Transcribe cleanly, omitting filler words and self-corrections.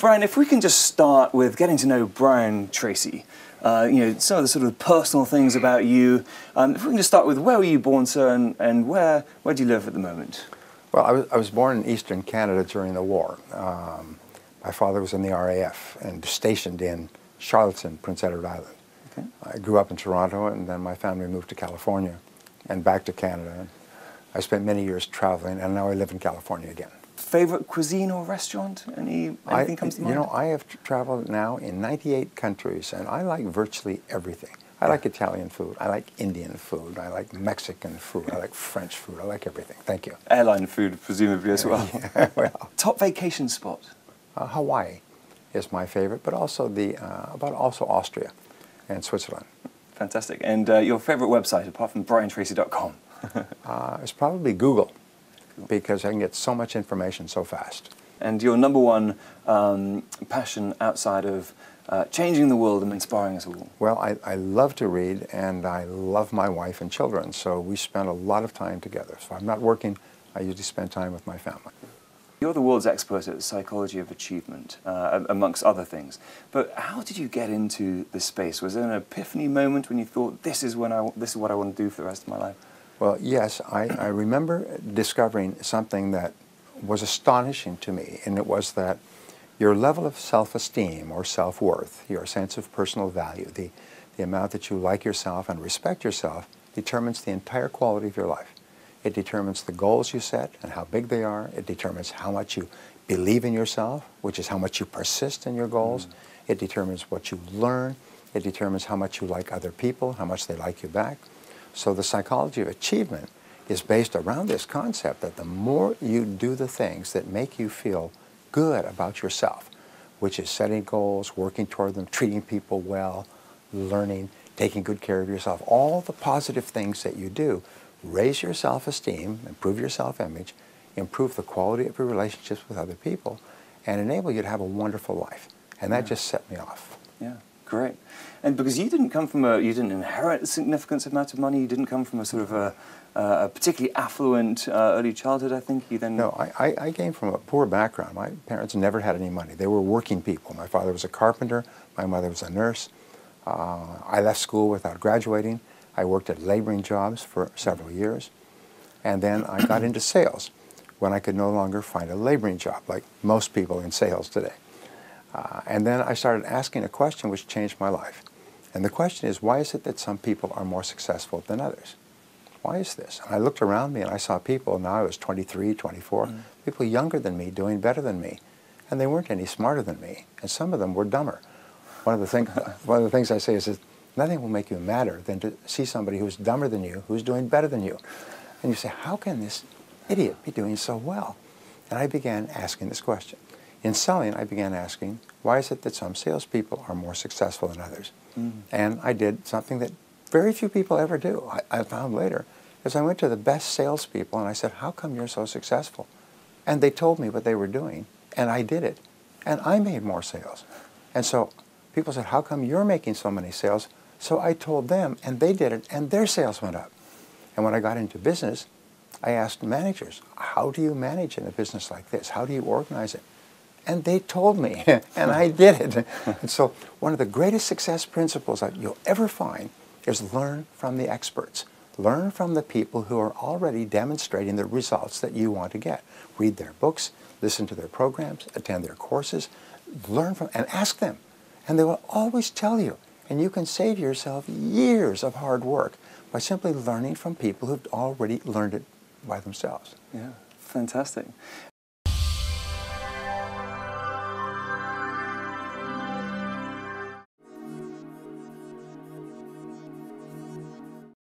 Brian, if we can just start with getting to know Brian Tracy, some of the sort of personal things about you. If we can just start with where were you born, sir, and where do you live at the moment? Well, I was born in eastern Canada during the war. My father was in the RAF and stationed in Charlottetown, Prince Edward Island. Okay. I grew up in Toronto, and then my family moved to California and back to Canada. I spent many years traveling, and now I live in California again. Favorite cuisine or restaurant? Anything comes to mind? You know, I have traveled now in 98 countries, and I like virtually everything. I like Italian food, I like Indian food, I like Mexican food, I like French food, I like everything. Thank you. Airline food, presumably, as well. Yeah, well. Top vacation spot? Hawaii is my favorite, but also also Austria and Switzerland. Fantastic. And your favorite website, apart from briantracy.com? It's probably Google, because I can get so much information so fast. And your number one passion outside of changing the world and inspiring us all? Well, I love to read, and I love my wife and children, so we spend a lot of time together. So if I'm not working, I usually spend time with my family. You're the world's expert at the psychology of achievement, amongst other things. But how did you get into this space? Was there an epiphany moment when you thought, this is what I want to do for the rest of my life? Well, yes, I remember discovering something that was astonishing to me, and it was that your level of self-esteem or self-worth, your sense of personal value, the amount that you like yourself and respect yourself, determines the entire quality of your life. It determines the goals you set and how big they are. It determines how much you believe in yourself, which is how much you persist in your goals. It determines what you learn. It determines how much you like other people, how much they like you back. So the psychology of achievement is based around this concept that the more you do the things that make you feel good about yourself, which is setting goals, working toward them, treating people well, learning, taking good care of yourself, all the positive things that you do, raise your self-esteem, improve your self-image, improve the quality of your relationships with other people, and enable you to have a wonderful life. And that just set me off. Yeah, great. And because you didn't come from you didn't inherit a significant amount of money, you didn't come from a sort of a particularly affluent early childhood, I think. You then... No, I came from a poor background. My parents never had any money. They were working people. My father was a carpenter. My mother was a nurse. I left school without graduating. I worked at laboring jobs for several years. And then I got into sales when I could no longer find a laboring job, like most people in sales today. And then I started asking a question which changed my life. And the question is, why is it that some people are more successful than others? Why is this? And I looked around me and I saw people, now I was 23, 24, people younger than me doing better than me. And they weren't any smarter than me. And some of them were dumber. One of the things I say is that nothing will make you madder than to see somebody who's dumber than you, who's doing better than you. And you say, how can this idiot be doing so well? And I began asking this question. In selling, I began asking, why is it that some salespeople are more successful than others? And I did something that very few people ever do. I found later, is I went to the best salespeople and I said, how come you're so successful? And they told me what they were doing, and I did it. And I made more sales. And so people said, how come you're making so many sales? So I told them, and they did it, and their sales went up. And when I got into business, I asked managers, how do you manage in a business like this? How do you organize it? And they told me, and I did it. And so one of the greatest success principles that you'll ever find is learn from the experts. Learn from the people who are already demonstrating the results that you want to get. Read their books, listen to their programs, attend their courses, learn from, and ask them. And they will always tell you. And you can save yourself years of hard work by simply learning from people who've already learned it by themselves. Yeah, fantastic.